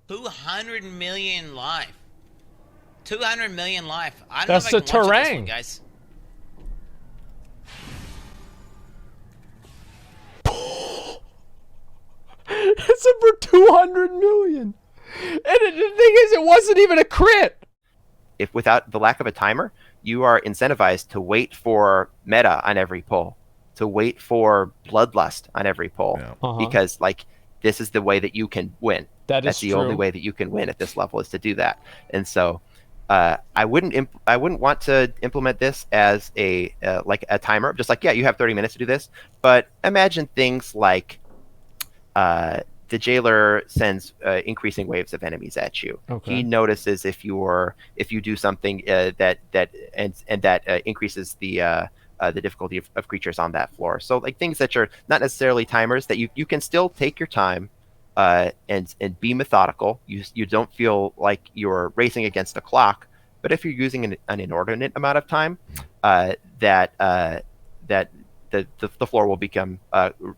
200 million life. 200 million life. I don't That's know the if I can one-shot this terrain, one, guys. It's over 200 million. And the thing is, it wasn't even a crit. If without the lack of a timer, you are incentivized to wait for meta on every pull, to wait for bloodlust on every pull, because like this is the way that you can win. That's the only way that you can win at this level is to do that. And so I wouldn't want to implement this as a like a timer. Just like, yeah, you have 30 minutes to do this, but imagine things like the jailer sends increasing waves of enemies at you. He notices if you do something that increases the difficulty of creatures on that floor. So like things that are not necessarily timers, that you can still take your time and be methodical. You don't feel like you're racing against a clock. But if you're using an inordinate amount of time, that the floor will become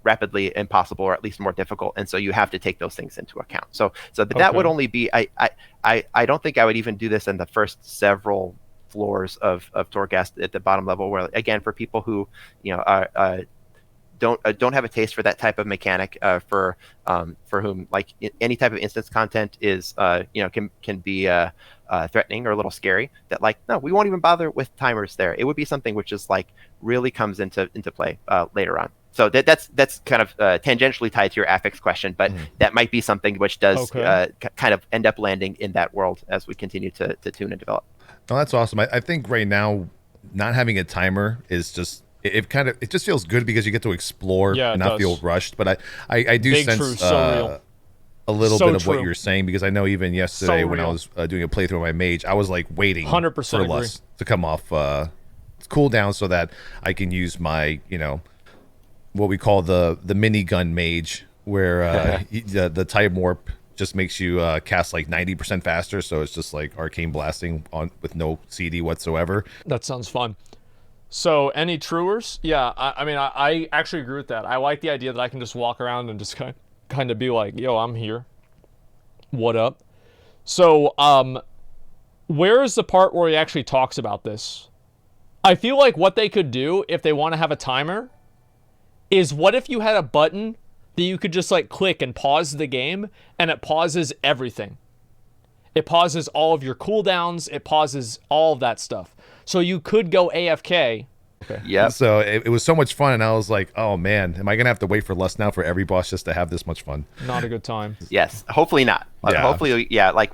rapidly impossible, or at least more difficult, and so you have to take those things into account. So that would only be I don't think I would even do this in the first several floors of Torghast at the bottom level, where again, for people who don't have a taste for that type of mechanic, for whom like any type of instance content is can be threatening or a little scary, that like, no, we won't even bother with timers there. It would be something which is like really comes into play later on. So that's kind of tangentially tied to your affix question, but that might be something which does kind of end up landing in that world as we continue to tune and develop. No, that's awesome. I think right now not having a timer is just it just feels good because you get to explore and not feel rushed. But I do sense a little bit of what you're saying, because I know even yesterday when I was doing a playthrough of my mage, I was like waiting 100% for Lust to come off cooldown so that I can use my what we call the minigun mage, where the type warp just makes you cast like 90% faster, so it's just like arcane blasting on with no CD whatsoever. That sounds fun. So any truers? Yeah, I mean, I actually agree with that. I like the idea that I can just walk around and just kind of be like, yo, I'm here. What up? So, where is the part where he actually talks about this? I feel like what they could do if they want to have a timer is, what if you had a button that you could just like click and pause the game, and it pauses everything. It pauses all of your cooldowns. It pauses all of that stuff. So you could go AFK. Yeah. So it was so much fun, and I was like, oh man, am I gonna have to wait for Lust now for every boss just to have this much fun? Not a good time. Yes, hopefully not. Hopefully, like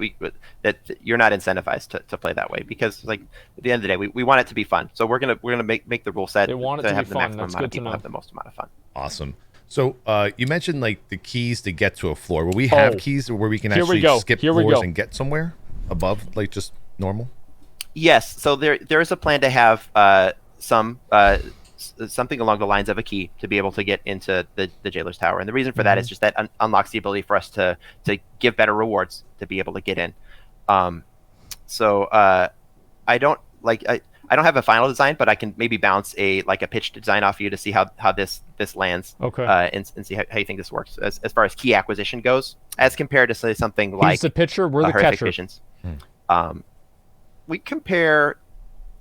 that you're not incentivized to play that way, because like at the end of the day, we want it to be fun. So we're gonna make the rule set. They want it to have be the fun. maximum That's amount good of people to know. have the most amount of fun. Awesome. So you mentioned like the keys to get to a floor. Will we have keys where we can actually skip floors and get somewhere above, like just normal? Yes. So there is a plan to have something along the lines of a key to be able to get into the jailer's tower, and the reason for that is just that unlocks the ability for us to give better rewards to be able to get in. So I don't have a final design, but I can maybe bounce a pitched design off you to see how this lands. And see how you think this works as far as key acquisition goes, as compared to say something like he's the pitcher, we're the catcher. Visions. We compare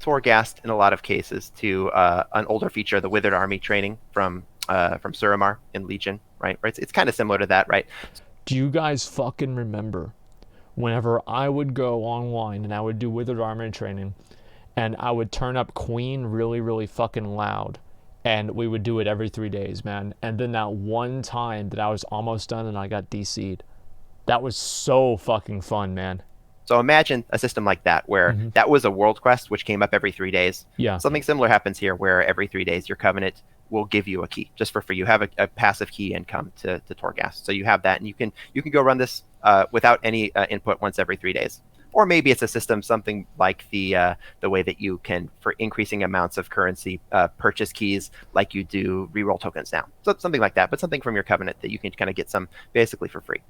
Torghast in a lot of cases to an older feature, the Withered Army training from Suramar in Legion, right? It's kind of similar to that, right? Do you guys fucking remember whenever I would go online and I would do Withered Army training, and I would turn up Queen really, really fucking loud, and we would do it every 3 days, man. And then that one time that I was almost done and I got DC'd, that was so fucking fun, man. So imagine a system like that, where that was a world quest which came up every 3 days. Yeah. Something similar happens here, where every 3 days your covenant will give you a key just for free. You have a passive key income to Torghast. So you have that, and you can go run this without any input once every 3 days. Or maybe it's a system, something like the way that you can, for increasing amounts of currency, purchase keys like you do reroll tokens now. So something like that, but something from your covenant that you can kind of get some basically for free.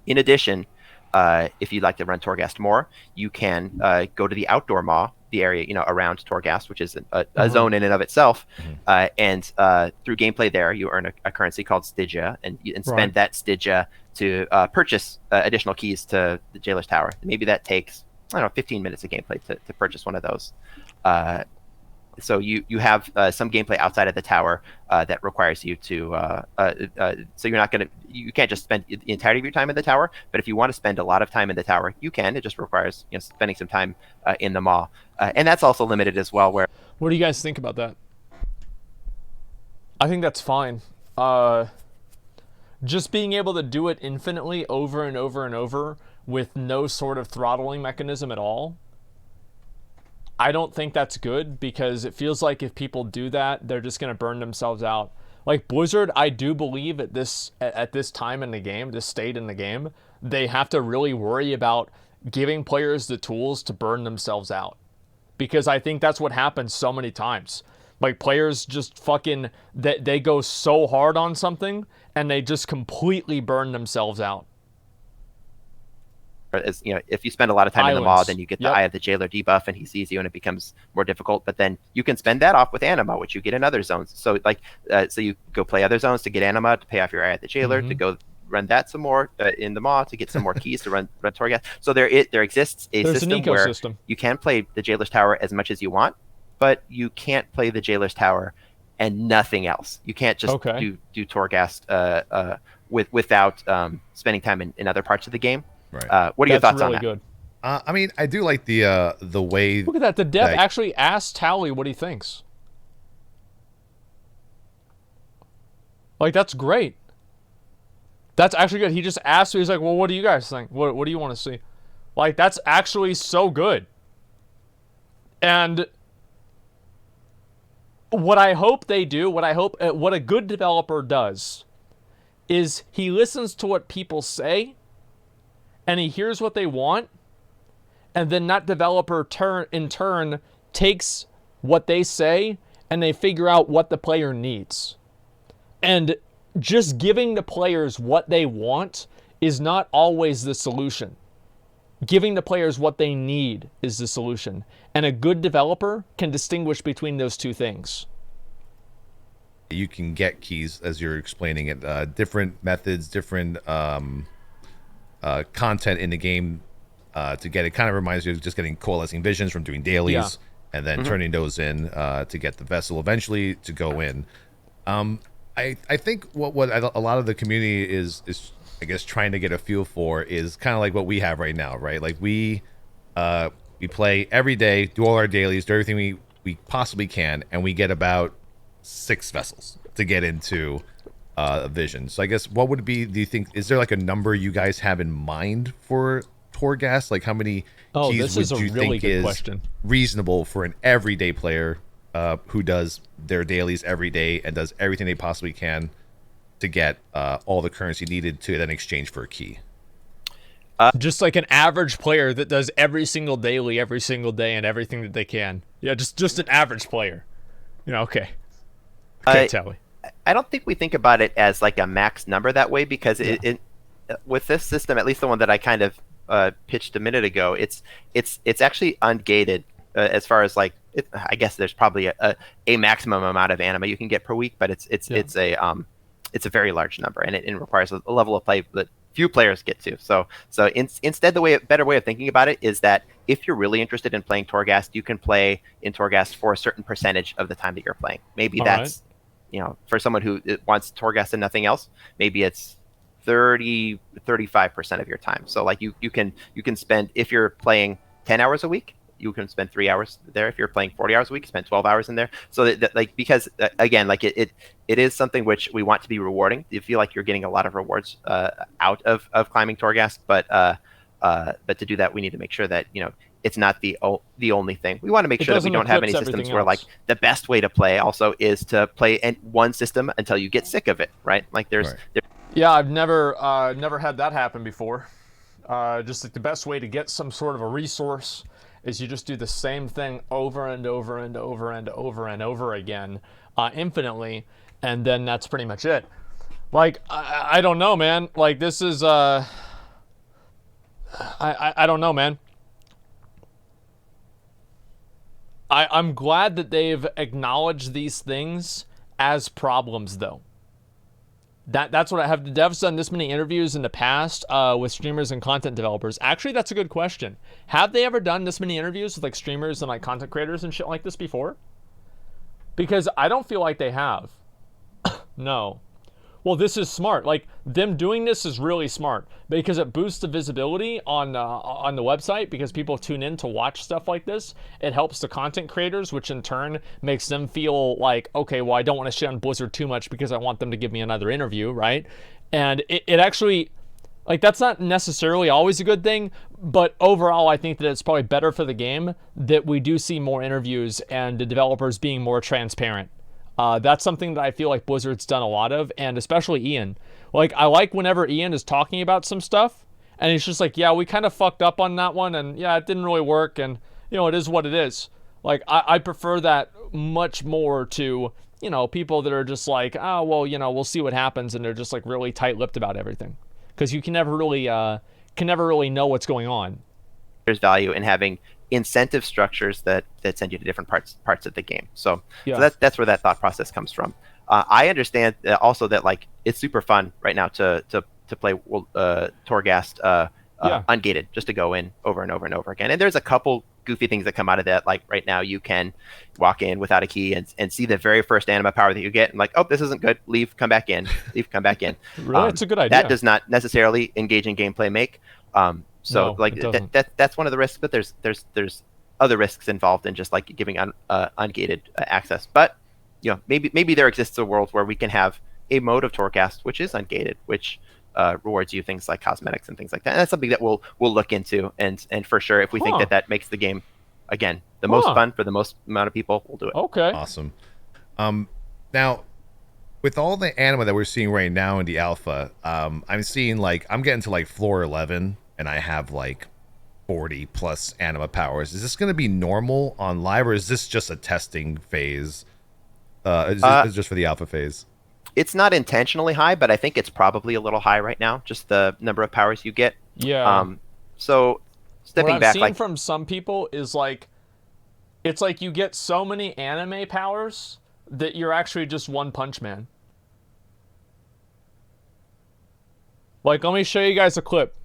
In addition, if you'd like to run Torghast more, you can go to the Outdoor Maw the area, around Torghast, which is a zone in and of itself. And through gameplay there, you earn a currency called Stygia, and spend that Stygia to purchase additional keys to the Jailer's Tower. Maybe that takes, 15 minutes of gameplay to purchase one of those. So you have some gameplay outside of the tower that requires you to. So you can't just spend the entirety of your time in the tower. But if you want to spend a lot of time in the tower, you can. It just requires spending some time in the Maw, and that's also limited as well. What do you guys think about that? I think that's fine. Just being able to do it infinitely over and over and over with no sort of throttling mechanism at all. I don't think that's good, because it feels like if people do that, they're just going to burn themselves out. Like Blizzard, I do believe at this time in the game, this state in the game, they have to really worry about giving players the tools to burn themselves out. Because I think that's what happens so many times. Like players just fucking, they go so hard on something and they just completely burn themselves out. As if you spend a lot of time in the Maw, then you get the Eye of the Jailer debuff, and he sees you, and it becomes more difficult. But then you can spend that off with Anima, which you get in other zones. So so you go play other zones to get Anima to pay off your Eye of the Jailer, to go run that some more in the Maw to get some more keys to run Torghast. So there exists a system where you can play the Jailer's Tower as much as you want, but you can't play the Jailer's Tower and nothing else. You can't just do Torghast without spending time in other parts of the game. Right. What are your thoughts on that? Good. I mean, I do like the way. Look at that. The dev actually asked Towelliee what he thinks. Like, that's great. That's actually good. He just asked me. He's like, well, what do you guys think? What do you want to see? Like, that's actually so good. And what I hope they do, what a good developer does, is he listens to what people say, and he hears what they want, and then that developer in turn takes what they say and they figure out what the player needs. And just giving the players what they want is not always the solution. Giving the players what they need is the solution. And a good developer can distinguish between those two things. You can get keys, as you're explaining it, different methods, different content in the game to get it. Kind of reminds you of just getting coalescing visions from doing dailies and then turning those in to get the vessel eventually to go in. I think what a lot of the community is I guess trying to get a feel for is kind of like what we have right now, right? Like we play every day, do all our dailies, do everything we possibly can, and we get about 6 vessels to get into a vision. So I guess what would it be, do you think, is there like a number you guys have in mind for Torghast? Like how many keys would you think is reasonable for an everyday player who does their dailies every day and does everything they possibly can to get all the currency needed to then exchange for a key? Just like an average player that does every single daily, every single day, and everything that they can. Yeah, just an average player. Okay. Towelliee. I don't think we think about it as like a max number that way, because it with this system, at least the one that I kind of pitched a minute ago, it's actually ungated as far as like I guess there's probably a maximum amount of anima you can get per week, but it's a very large number, and it requires a level of play that few players get to. So instead, better way of thinking about it is that if you're really interested in playing Torghast, you can play in Torghast for a certain percentage of the time that you're playing. Maybe that's for someone who wants Torghast and nothing else, maybe it's 35% of your time. So like you can spend, if you're playing 10 hours a week, you can spend 3 hours there. If you're playing 40 hours a week, spend 12 hours in there. So that like, because again, like it is something which we want to be rewarding. You feel like you're getting a lot of rewards out of climbing Torghast, but to do that, we need to make sure that it's not the only thing. We want to make sure that we don't have any systems where like the best way to play also is to play one system until you get sick of it, right? Like yeah, I've never had that happen before. Just like the best way to get some sort of a resource is you just do the same thing over and over and over and over and over again, infinitely, and then that's pretty much it. Like I don't know, man. Like this is I don't know, man. I'm glad that they've acknowledged these things as problems, though. That's what I have. The devs done this many interviews in the past with streamers and content developers. Actually, that's a good question. Have they ever done this many interviews with like streamers and like content creators and shit like this before? Because I don't feel like they have. No. Well, this is smart. Like, them doing this is really smart because it boosts the visibility on the website because people tune in to watch stuff like this. It helps the content creators, which in turn makes them feel like, okay, well, I don't want to shit on Blizzard too much because I want them to give me another interview, right? And it actually, like, that's not necessarily always a good thing, but overall, I think that it's probably better for the game that we do see more interviews and the developers being more transparent. That's something that I feel like Blizzard's done a lot of, and especially Ian. Like, I like whenever Ian is talking about some stuff, and he's just like, yeah, we kind of fucked up on that one, and yeah, it didn't really work, and, you know, it is what it is. Like, I prefer that much more to, you know, people that are just like, oh, well, you know, we'll see what happens, and they're just, like, really tight-lipped about everything. Because you can never really know what's going on. There's value in having incentive structures that send you to different parts of the game. So that's where that thought process comes from. I understand also that like it's super fun right now to play Torghast ungated, just to go in over and over and over again. And there's a couple goofy things that come out of that. Like right now you can walk in without a key and see the very first anima power that you get and like, oh, this isn't good, leave, come back in, leave, come back in. Really? It's a good idea. That does not necessarily engage in gameplay make. So no, like that's one of the risks, but there's other risks involved in just like giving ungated access. But you know, maybe there exists a world where we can have a mode of Torghast which is ungated, which rewards you things like cosmetics and things like that. And that's something that we'll look into, and for sure, if we think that makes the game again the most fun for the most amount of people, we'll do it. Okay, awesome. Now, with all the anima that we're seeing right now in the alpha, I'm seeing like I'm getting to like floor 11. And I have like 40 plus anima powers. Is this going to be normal on live, or is this just a testing phase? Is this just for the alpha phase? It's not intentionally high, but I think it's probably a little high right now, just the number of powers you get. Yeah. So stepping what back, I've seen from some people is like, it's like you get so many anime powers that you're actually just One Punch Man. Like, let me show you guys a clip.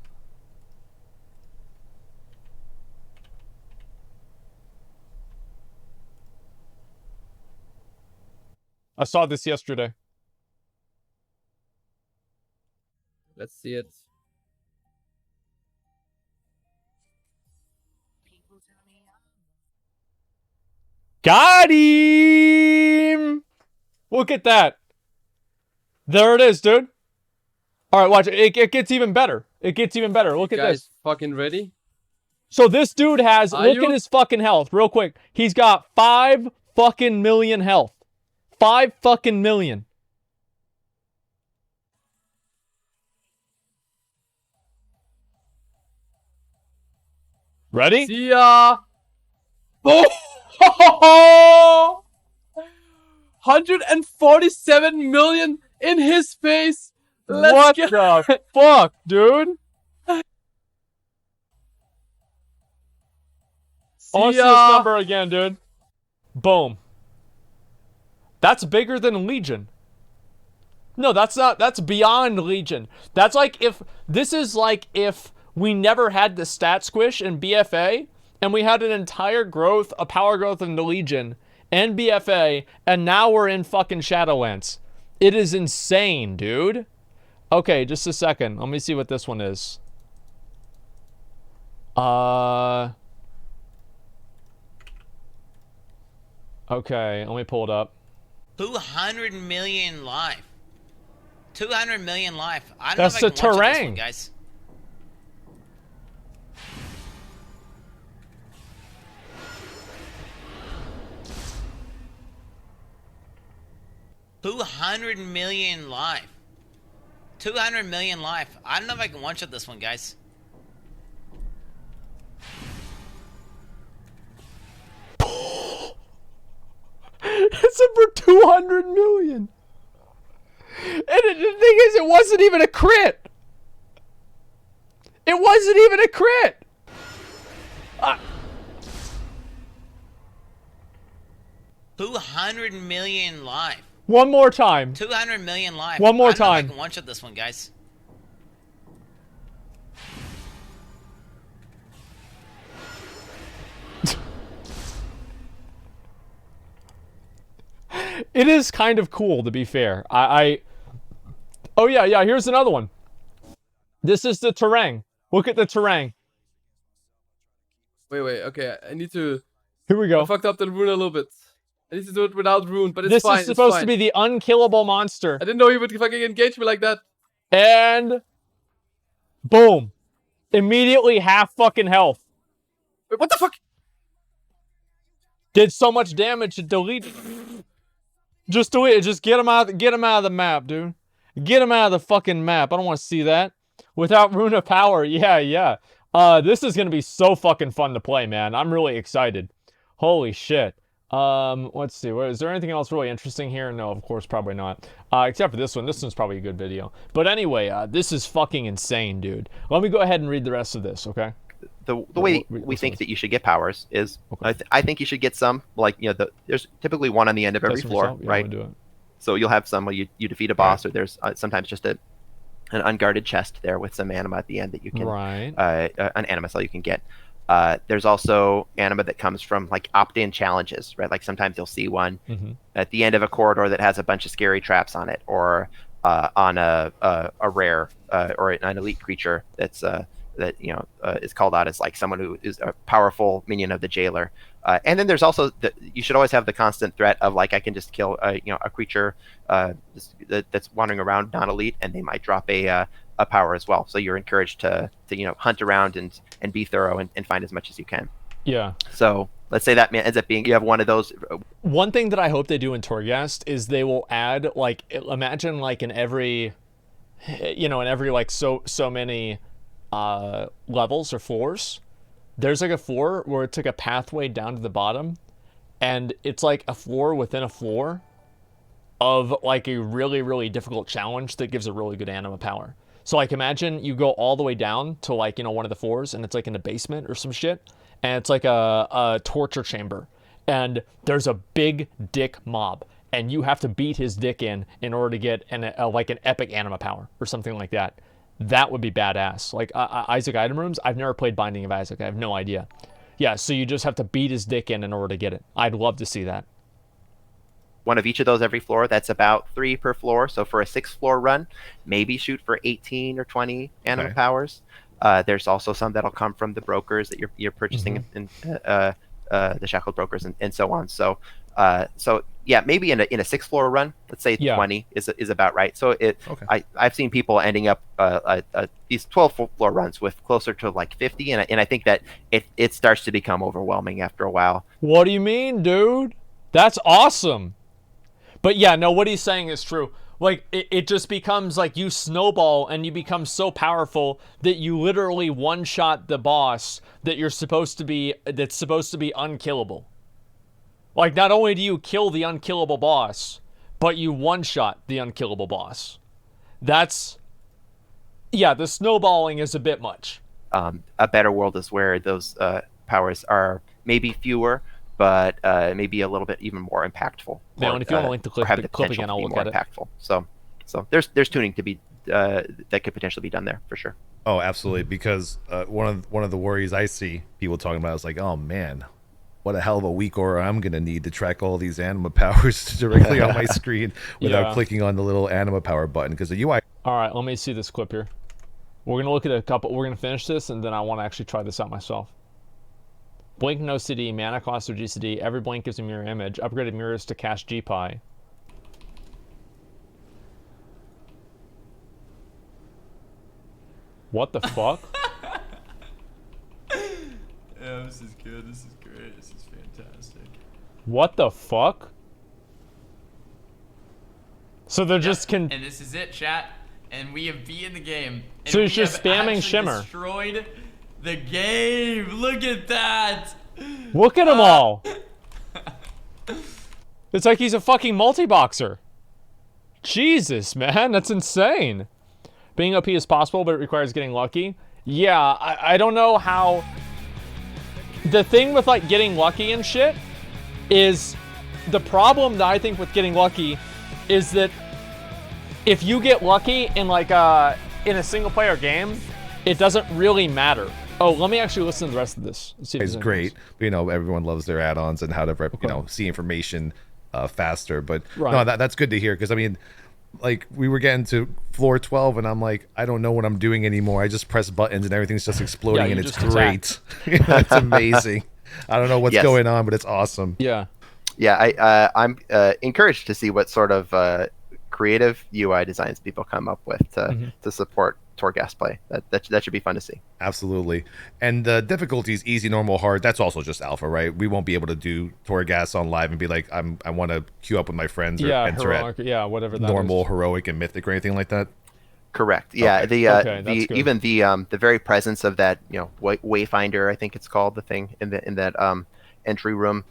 I saw this yesterday. Let's see it. Got him! Look at that. There it is, dude. All right, watch. It gets even better. It gets even better. Look at this. Guys, fucking ready? So this dude has, look at his fucking health, real quick. He's got 5 fucking million health. 5 fucking million. Ready? See ya! Oh! 147 million in his face! What the fuck, dude? I'll see this number again, dude. Boom. That's bigger than Legion. No, that's not. That's beyond Legion. That's like if... This is like if we never had the stat squish in BFA, and we had an entire growth, a power growth in the Legion, and BFA, and now we're in fucking Shadowlands. It is insane, dude. Okay, just a second. Let me see what this one is. Okay, let me pull it up. 200 million life. 200 million life. I don't That's know if I can the watch this terrain, one, guys. $200 million life. 200 million life. I don't know if I can one-shot this one, guys. It's for 200 million. And the thing is, it wasn't even a crit. It wasn't even a crit. 200 million life. One more time. 200 million life. One more I don't know if time. I can one-shot this one, guys. It is kind of cool, to be fair. Oh, yeah, here's another one. This is the terrain. Look at the terrain. Wait, okay, I need to... Here we go. I fucked up the rune a little bit. I need to do it without rune, but it's this fine. This is supposed to be the unkillable monster. I didn't know he would fucking engage me like that. And... boom. Immediately half fucking health. Wait, what the fuck? Did so much damage to delete. Just delete it. Just get him out of the map, dude. Get him out of the fucking map. I don't want to see that. Without Rune of Power. Yeah. This is going to be so fucking fun to play, man. I'm really excited. Holy shit. Let's see. Is there anything else really interesting here? No, of course, probably not. Except for this one. This one's probably a good video. But anyway, this is fucking insane, dude. Let me go ahead and read the rest of this, okay? The way we think that you should get powers is, okay. I think you should get some, like, there's typically one on the end of every floor, right? Do it. So you'll have some where you defeat a boss, or there's sometimes just an unguarded chest there with some anima at the end that you can, an anima cell you can get. There's also anima that comes from like opt-in challenges, right? Like sometimes you'll see one at the end of a corridor that has a bunch of scary traps on it, or on a rare or an elite creature that's is called out as like someone who is a powerful minion of the jailer. And then there's also you should always have the constant threat of like, I can just kill a creature that's wandering around non-elite, and they might drop a power as well. So you're encouraged to hunt around and be thorough and find as much as you can. Yeah. So let's say that ends up being, you have one of those. One thing that I hope they do in Torghast is they will add, like, imagine like in every like so many levels or floors, there's like a floor where it's like a pathway down to the bottom, and it's like a floor within a floor of like a really, really difficult challenge that gives a really good anima power. So like imagine you go all the way down to like, one of the floors, and it's like in the basement or some shit, and it's like a torture chamber, and there's a big dick mob, and you have to beat his dick in order to get like an epic anima power or something like that. That would be badass. Like Isaac item rooms, I've never played Binding of Isaac. I have no idea. Yeah, so you just have to beat his dick in order to get it. I'd love to see that. One of each of those every floor. That's about 3 per floor. So for a 6-floor run, maybe shoot for 18 or 20 anima powers. There's also some that'll come from the brokers that you're purchasing in the shackled brokers and so on. So yeah, maybe in a 6-floor run, let's say 20 is about right. So I've seen people ending up these 12-floor runs with closer to like 50, and I think that it starts to become overwhelming after a while. What do you mean, dude? That's awesome. But yeah, no, what he's saying is true. Like, it just becomes like you snowball and you become so powerful that you literally one-shot the boss that's supposed to be unkillable. Like, not only do you kill the unkillable boss, but you one-shot the unkillable boss. That's... yeah, the snowballing is a bit much. A better world is where those powers are maybe fewer, but maybe a little bit even more impactful. Yeah, and if you want to link the clip again, I'll look at it. Impactful. So there's tuning to be that could potentially be done there for sure. Oh, absolutely. Because one of the worries I see people talking about is like, oh man, what a hell of a weak aura I'm gonna need to track all these anima powers directly on my screen without clicking on the little anima power button, because the UI. All right, let me see this clip here. We're gonna look at a couple. We're gonna finish this, and then I want to actually try this out myself. Blink no CD, mana cost or GCD. Every blink gives a mirror image. Upgraded mirrors to cast GPI. What the fuck? Yeah, this is good. This is great. This is fantastic. What the fuck? So they're just And this is it, chat. And we have beaten the game. And so it's just spamming Shimmer. Destroyed the game. Look at that. Look at them all. It's like he's a fucking multi-boxer. Jesus, man, that's insane. Being OP is possible, but it requires getting lucky. Yeah, I don't know how. The thing with like getting lucky and shit is the problem that I think with getting lucky is that if you get lucky in like in a single player game, it doesn't really matter. Oh, let me actually listen to the rest of this. It's great. You know, everyone loves their add-ons and how to you know, see information faster. But no, that's good to hear, because I mean, like, we were getting to floor 12 and I'm like, I don't know what I'm doing anymore. I just press buttons and everything's just exploding, and it's great. It's amazing. I don't know what's going on, but it's awesome. Yeah. Yeah, I'm encouraged to see what sort of creative UI designs people come up with to support Torghast play. That should be fun to see. Absolutely. And the difficulty is easy, normal, hard. That's also just alpha, right? We won't be able to do Torghast on live and be like, I want to queue up with my friends or enter heroic, at whatever that normal, is. heroic, and mythic or anything like that. Correct. Yeah. Okay. Even the very presence of that, you know, Wayfinder, I think it's called, the thing in that entry room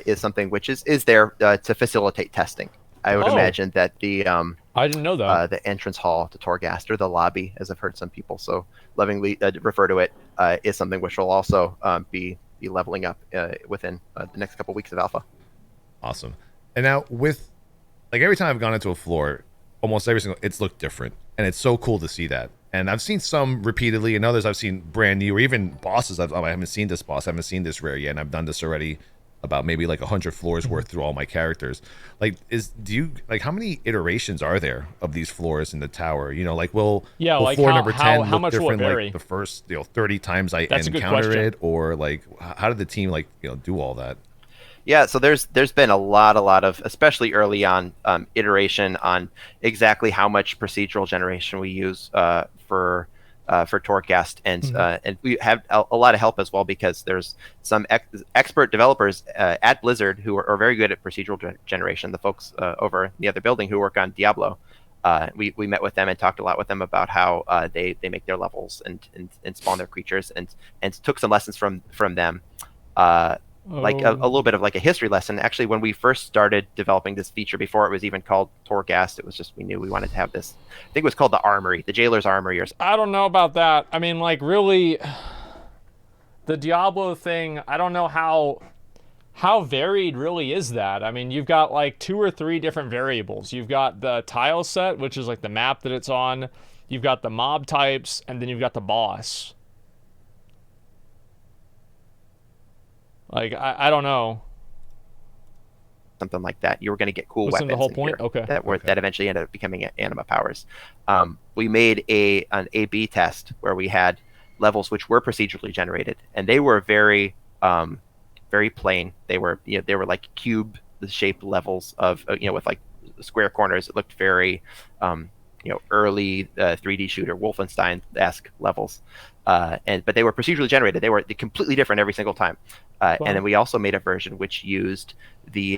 is something which is there to facilitate testing. I would imagine that the I didn't know that the entrance hall to Torghast, or the lobby, as I've heard some people so lovingly refer to it, is something which will also be leveling up within the next couple weeks of alpha. Awesome. And now with, like, every time I've gone into a floor, almost every single, it's looked different, and it's so cool to see that. And I've seen some repeatedly, and others I've seen brand new, or even bosses. I haven't seen this boss, I haven't seen this rare yet, and I've done this already about maybe like 100 floors worth through all my characters. Like, how many iterations are there of these floors in the tower? You know, like, will like floor number 10 how look much different will it vary? like the first 30 times I encounter it, or like how did the team do all that? Yeah, so there's been a lot of, especially early on, iteration on exactly how much procedural generation we use for Torghast, and we have a lot of help as well, because there's some expert developers at Blizzard who are very good at procedural generation. The folks over in the other building who work on Diablo, we met with them and talked a lot with them about how they make their levels and spawn their creatures, and took some lessons from them. Like a little bit of like a history lesson. Actually, when we first started developing this feature, before it was even called Torghast, it was just, we knew we wanted to have this. I think it was called the Armory, the Jailer's Armory, or something. I don't know about that. I mean, like, really, the Diablo thing, I don't know how varied really is that. I mean, you've got like 2 or 3 different variables. You've got the tile set, which is like the map that it's on. You've got the mob types, and then you've got the boss. Like, I don't know. Something like that. You were going to get cool weapons. The whole point? Okay. That eventually ended up becoming anima powers. We made an A/B test where we had levels which were procedurally generated, and they were very, very plain. They were like cube-shaped levels of, with like square corners. It looked very, early 3D shooter Wolfenstein-esque levels. But they were procedurally generated. They were completely different every single time. And then we also made a version which used the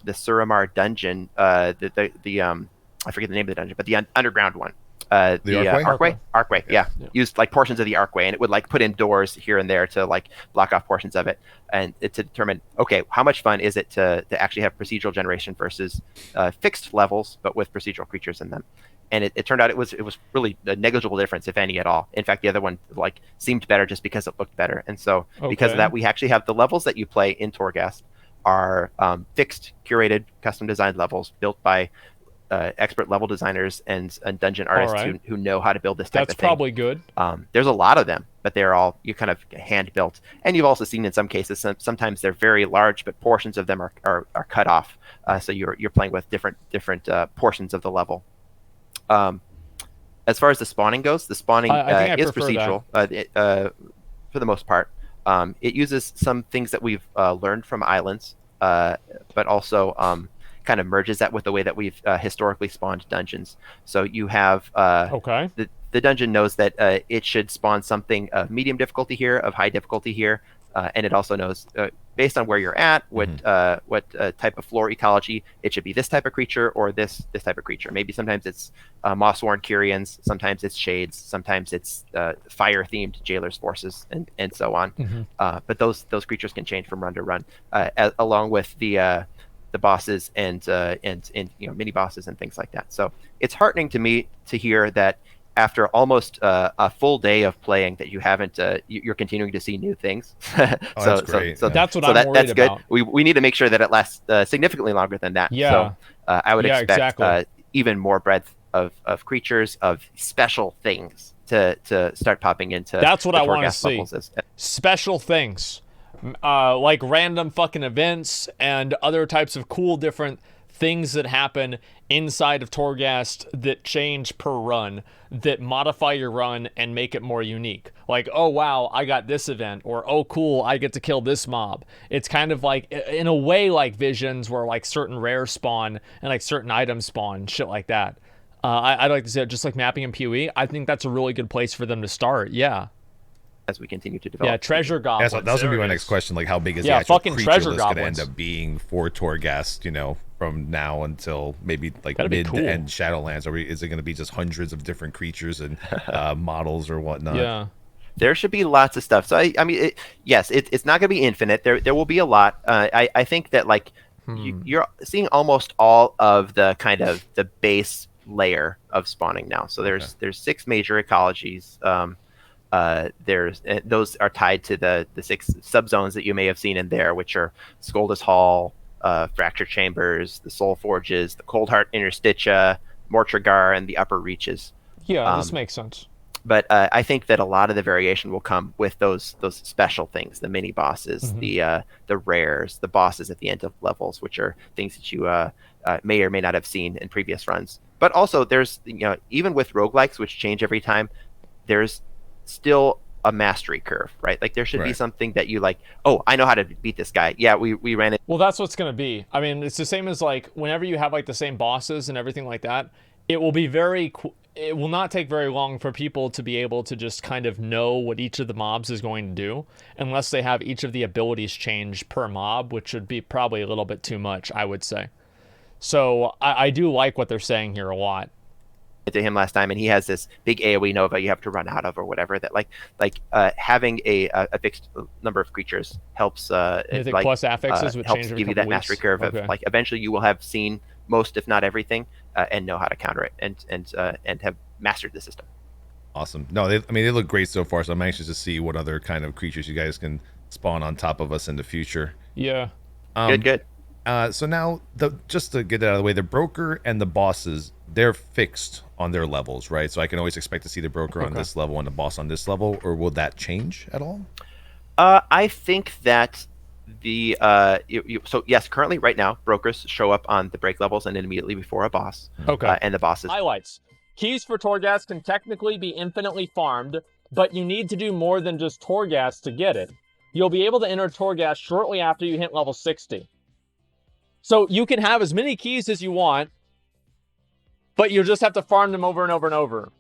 Suramar dungeon, I forget the name of the dungeon, but the underground one. The Archway, yeah. Used like portions of the Archway, and it would like put in doors here and there to like block off portions of it, and to determine, okay, how much fun is it to actually have procedural generation versus fixed levels, but with procedural creatures in them. And it turned out it was really a negligible difference, if any at all. In fact, the other one like seemed better just because it looked better. And so because of that, we actually have the levels that you play in Torghast are fixed, curated, custom designed levels built by expert level designers and dungeon artists who know how to build this type of thing. That's probably good. There's a lot of them, but they're all kind of hand built. And you've also seen in some cases, sometimes they're very large, but portions of them are cut off. So you're playing with different portions of the level. As far as the spawning goes, the spawning is procedural for the most part. It uses some things that we've learned from islands, but also kind of merges that with the way that we've historically spawned dungeons. So you have the dungeon knows that it should spawn something of medium difficulty here, of high difficulty here, and it also knows based on where you're at, what type of floor ecology, it should be this type of creature or this type of creature. Maybe sometimes it's moss-worn Kyrians, sometimes it's shades, sometimes it's fire-themed Jailer's forces, and so on. But those creatures can change from run to run, along with the bosses and mini bosses and things like that. So it's heartening to me to hear that after almost a full day of playing that you haven't, you're continuing to see new things. That's great. That's what I'm worried about. We need to make sure that it lasts significantly longer than that. Yeah. So I would expect exactly. Even more breadth of creatures, of special things to start popping into. That's what I want to see. Special things. Like random fucking events and other types of cool different things that happen inside of Torghast that change per run, that modify your run and make it more unique. Like, oh wow, I got this event, or oh cool, I get to kill this mob. It's kind of like, in a way, like Visions, where like certain rares spawn and like certain items spawn, shit like that. I'd like to say it just like mapping and PoE. I think that's a really good place for them to start. Yeah. As we continue to develop. Yeah, treasure goblins. Yeah, so that was gonna be my next question. Like, how big is the actual fucking creature treasure list goblins gonna end up being for Torghast? You know, from now until maybe like That'd be mid cool. to end Shadowlands. Is it gonna be just hundreds of different creatures and models or whatnot? Yeah. There should be lots of stuff. So I mean, it's not gonna be infinite. There will be a lot. I think that like you're seeing almost all of the kind of the base layer of spawning now. So there's 6 major ecologies. Those are tied to the 6 subzones that you may have seen in there, which are Skoldus Hall, Fracture Chambers, the Soul Forges, the Coldheart Interstitia, Mortragar, and the Upper Reaches. Yeah, this makes sense. But I think that a lot of the variation will come with those special things, the mini bosses, the rares, the bosses at the end of levels, which are things that you may or may not have seen in previous runs. But also, there's even with roguelikes, which change every time, there's still a mastery curve, right? Like there should be something that you like, oh, I know how to beat this guy. Yeah, we ran it. Well, that's what's going to be. I mean, it's the same as like whenever you have like the same bosses and everything like that, it will be it will not take very long for people to be able to just kind of know what each of the mobs is going to do, unless they have each of the abilities change per mob, which would be probably a little bit too much, I would say. So I do like what they're saying here a lot. To him last time, and he has this big AoE Nova you have to run out of or whatever. That having a fixed number of creatures helps. Plus affixes would helps change give you that mastery curve of like eventually you will have seen most, if not everything, and know how to counter it and have mastered the system. Awesome. No, they look great so far. So I'm anxious to see what other kind of creatures you guys can spawn on top of us in the future. Yeah. Good. So now, just to get that out of the way, the broker and the bosses, they're fixed on their levels, right? So I can always expect to see the broker on this level and the boss on this level, or will that change at all? I think that so yes, currently right now, brokers show up on the break levels and then immediately before a boss. Okay. And the bosses. Highlights. Keys for Torghast can technically be infinitely farmed, but you need to do more than just Torghast to get it. You'll be able to enter Torghast shortly after you hit level 60. So you can have as many keys as you want, but you just have to farm them over and over and over.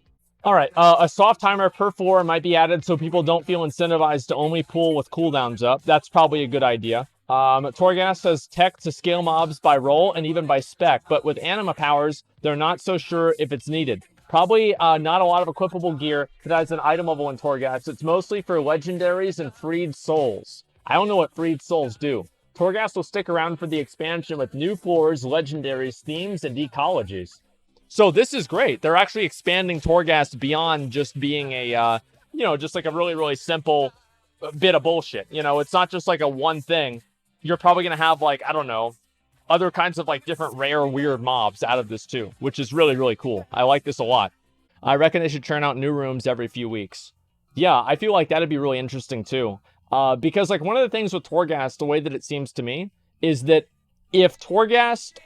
All right, a soft timer per floor might be added so people don't feel incentivized to only pull with cooldowns up. That's probably a good idea. Torghast has tech to scale mobs by role and even by spec, but with anima powers, they're not so sure if it's needed. Probably not a lot of equipable gear that has an item level in Torghast. It's mostly for legendaries and freed souls. I don't know what freed souls do. Torghast will stick around for the expansion with new floors, legendaries, themes, and ecologies. So this is great. They're actually expanding Torghast beyond just being a, just like a really, really simple bit of bullshit. It's not just like a one thing. You're probably going to have like, I don't know, other kinds of like different rare, weird mobs out of this too, which is really, really cool. I like this a lot. I reckon they should churn out new rooms every few weeks. Yeah, I feel like that'd be really interesting too. Because like one of the things with Torghast, the way that it seems to me, is that if Torghast,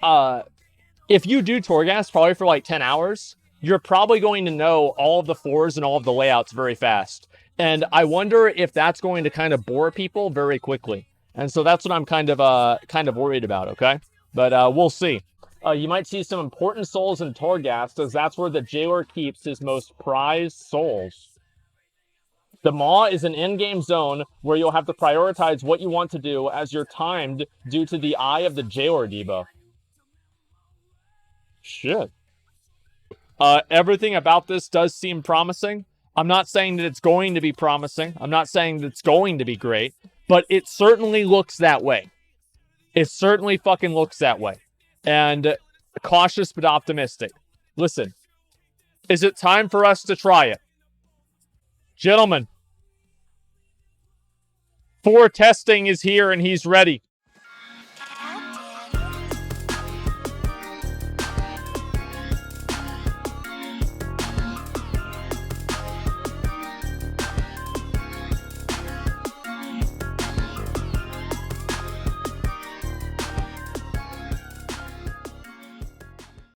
if you do Torghast probably for like 10 hours, you're probably going to know all of the floors and all of the layouts very fast. And I wonder if that's going to kind of bore people very quickly. And so that's what I'm kind of worried about, okay? But we'll see. You might see some important souls in Torghast, as that's where the jailer keeps his most prized souls. The Maw is an in-game zone where you'll have to prioritize what you want to do as you're timed due to the Eye of the Jailer debuff. Shit. Everything about this does seem promising. I'm not saying that it's going to be promising. I'm not saying that it's going to be great. But it certainly looks that way. It certainly fucking looks that way. And cautious but optimistic. Listen, Is it time for us to try it? Gentlemen, 4 testing is here and he's ready.